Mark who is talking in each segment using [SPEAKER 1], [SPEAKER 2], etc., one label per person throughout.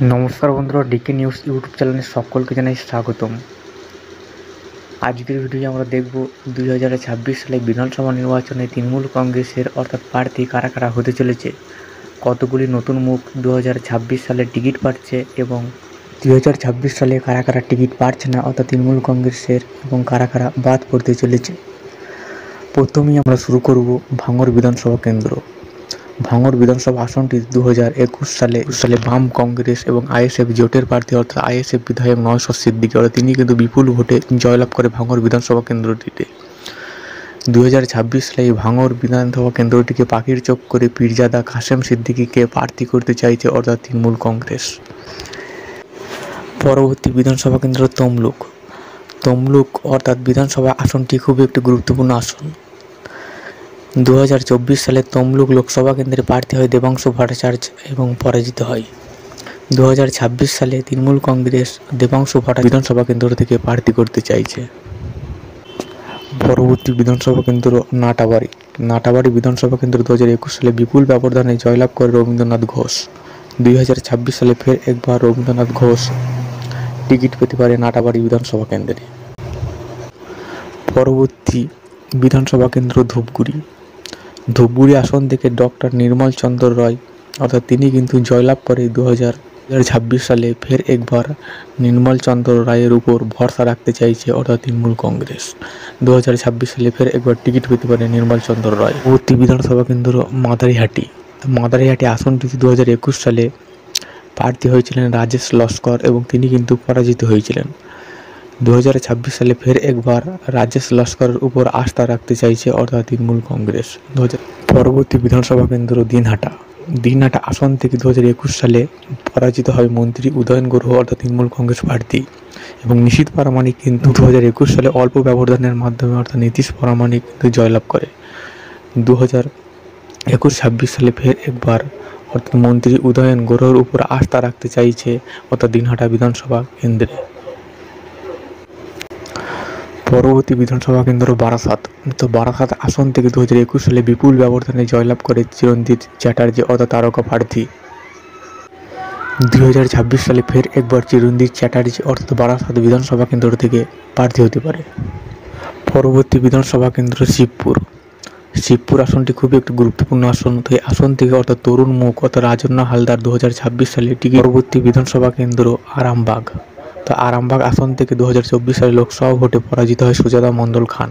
[SPEAKER 1] নমস্কার বন্ধুরা, decay news YouTube চ্যানেলে সকলকে জানাই স্বাগতম। আজকের ভিডিওতে আমরা দেখব 2026 সালে বিধানসভা নির্বাচনে তৃণমূল কংগ্রেসের অর্থাৎ প্রার্থী কারা কারা হতে চলেছে, কতগুলি নতুন মুখ 2026 সালে টিকিট পাচ্ছে এবং 2026 সালে কারা কারা টিকিট পাচ্ছে না অর্থাৎ তৃণমূল কংগ্রেসের, এবং কারা কারা বাদ পড়তে চলেছে। প্রথমেই আমরা শুরু করব ভাঙড় বিধানসভা কেন্দ্র। ভাঙড় বিধানসভা আসনটি 2021 সালে বাম কংগ্রেস এবং আইএসএফ জোটের প্রার্থী অর্থাৎ আইএসএফ বিধায়ক নওশাদ সিদ্দিকী অর্থাৎ তিনি কিন্তু বিপুল ভোটে জয়লাভ করে ভাঙড় বিধানসভা কেন্দ্রটিতে। 2026 সালে এই ভাঙড় বিধানসভা কেন্দ্রটিকে পাখির চোখ করে পীরজাদা কাশেম সিদ্দিকীকে প্রার্থী করতে চাইছে অর্থাৎ তৃণমূল কংগ্রেস। পরবর্তী বিধানসভা কেন্দ্র তমলুক অর্থাৎ বিধানসভা আসনটি খুবই একটি গুরুত্বপূর্ণ আসন। 2024 সালে তমলুক লোকসভা কেন্দ্রে প্রার্থী হয় দেবাংশু ভট্টাচার্য এবং পরাজিত হয়। 2026 সালে তৃণমূল কংগ্রেস দেবাংশু ভট্টাচার্য বিধানসভা কেন্দ্র থেকে প্রার্থী করতে চাইছে। পরবর্তী বিধানসভা কেন্দ্র নাটাবাড়ি বিধানসভা কেন্দ্র 2021 সালে বিপুল ব্যবধানে জয়লাভ করে রবীন্দ্রনাথ ঘোষ। 2026 সালে ফের একবার রবীন্দ্রনাথ ঘোষ টিকিট পেতে পারে নাটাবাড়ি বিধানসভা কেন্দ্রে। পরবর্তী বিধানসভা কেন্দ্র ধূপগুড়ি আসন থেকে ডক্টর নির্মল চন্দ্র রায় অর্থাৎ তিনি কিন্তু জয়লাভ করে 2026 সালে ফের একবার নির্মল চন্দ্র রায়ের উপর ভরসা রাখতে চাইছে অর্থাৎ তৃণমূল কংগ্রেস। 2026 সালে ফের একবার টিকিট পেতে পারে নির্মল চন্দ্র রায়। পরবর্তী বিধানসভা কেন্দ্র মাদারিহাটি আসনটি 2021 সালে প্রার্থী হয়েছিলেন রাজেশ লস্কর এবং তিনি কিন্তু পরাজিত হয়েছিলেন। 2026 সালে ফের একবার রাজেশ লস্করের উপর আস্থা রাখতে চাইছে অর্থাৎ তৃণমূল কংগ্রেস। পরবর্তী বিধানসভা কেন্দ্র দিনহাটা আসন থেকে 2021 সালে পরাজিত হয় মন্ত্রী উদয়ন গুহ অর্থাৎ তৃণমূল কংগ্রেস প্রার্থী, এবং নিশীথ প্রামাণিক কিন্তু 2021 সালে অল্প ব্যবধানের মাধ্যমে অর্থাৎ নীতিশ প্রামাণিক কিন্তু জয়লাভ করে। 2021-26 সালে ফের একবার অর্থাৎ মন্ত্রী উদয়ন গুহর উপর আস্থা রাখতে চাইছে অর্থাৎ দিনহাটা বিধানসভা কেন্দ্রে। পরবর্তী বিধানসভা কেন্দ্র বারাসাত আসন থেকে 2021 সালে বিপুল ব্যবধানে জয়লাভ করে চিরঞ্জিত চ্যাটার্জি অর্থাৎ তারকা প্রার্থী। 2026 সালে ফের একবার চিরঞ্জিত চ্যাটার্জি অর্থাৎ বারাসাত বিধানসভা কেন্দ্র থেকে প্রার্থী হতে পারে। পরবর্তী বিধানসভা কেন্দ্র শিবপুর আসনটি খুবই একটি গুরুত্বপূর্ণ আসন। তো এই আসন থেকে অর্থাৎ তরুণ মুখ অর্থাৎ রাজন্না হালদার 2026 সালে টিকিট। পরবর্তী বিধানসভা কেন্দ্র আরামবাগ আসন থেকে 2024 সালে লোকসভা ভোটে পরাজিত হয় সুজাতা মণ্ডল খান।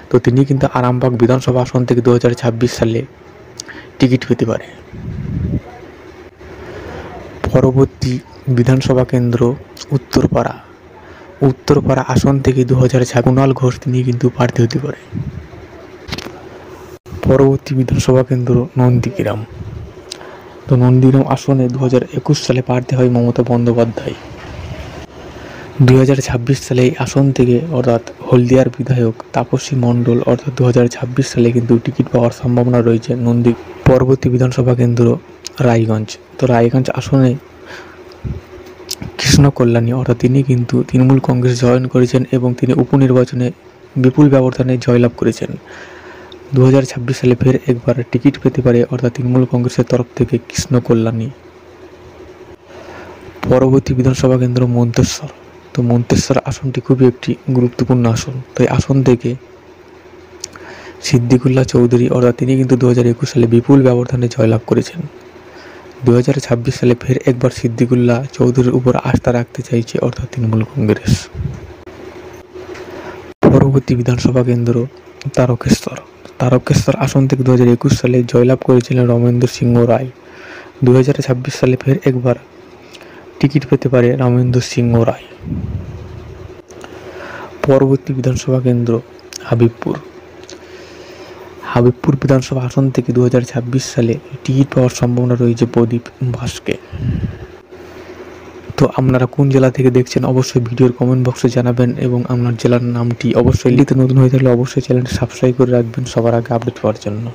[SPEAKER 1] তো তিনি কিন্তু আরামবাগ বিধানসভা আসন থেকে 2026 সালে টিকিট পেতে পারে। পরবর্তী বিধানসভা কেন্দ্র উত্তরপাড়া আসন থেকে 2026 কুণাল ঘোষ তিনি কিন্তু প্রার্থী হতে পারে। পরবর্তী বিধানসভা কেন্দ্র নন্দীগ্রাম আসনে 2021 সালে প্রার্থী হয় মমতা বন্দ্যোপাধ্যায়। 2026 সালে এই আসন থেকে অর্থাৎ হলদিয়ার বিধায়ক তাপসী মণ্ডল অর্থাৎ 2026 সালে কিন্তু টিকিট পাওয়ার সম্ভাবনা রয়েছে পরবর্তী বিধানসভা কেন্দ্র রায়গঞ্জ আসনে কৃষ্ণ কল্যাণী অর্থাৎ তিনি কিন্তু তৃণমূল কংগ্রেস জয়েন করেছেন এবং তিনি উপনির্বাচনে বিপুল ব্যবধানে জয়লাভ করেছেন। 2026 সালে ফের একবার টিকিট পেতে পারে অর্থাৎ তৃণমূল কংগ্রেসের তরফ থেকে কৃষ্ণ কল্যাণী। পরবর্তী বিধানসভা কেন্দ্র মন্তেশ্বর আসনটি খুবই একটি গুরুত্বপূর্ণ আসন। তো এই আসন থেকে সিদ্দিকুল্লাহ চৌধুরী অর্থাৎ তিনি কিন্তু 2021 সালে বিপুল ব্যবধানে জয়লাভ করেছেন। 2026 সালে ফের একবার সিদ্দিকুল্লাহ চৌধুরীর উপর আস্থা রাখতে চাইছে অর্থাৎ তৃণমূল কংগ্রেস। পরবর্তী বিধানসভা কেন্দ্র তারকেশ্বর আসন থেকে 2021 সালে জয়লাভ করেছিলেন রমেন্দ্র সিংহ রায়। 2026 সালে ফের একবার টিকিট পেতে পারে রমেন্দ্র সিংহ রায়। পরবর্তী বিধানসভা কেন্দ্র হাবিবপুর বিধানসভা আসন থেকে 2026 সালে টিকিট পাওয়ার সম্ভাবনা রয়েছে প্রদীপ ভাসকে। তো আপনারা কোন জেলা থেকে দেখছেন অবশ্যই ভিডিওর কমেন্ট বক্সে জানাবেন এবং আপনার জেলার নামটি অবশ্যই নতুন হয়ে থাকলে অবশ্যই চ্যানেলটি সাবস্ক্রাইব করে রাখবেন সবার আগে আপডেট পাওয়ার জন্য।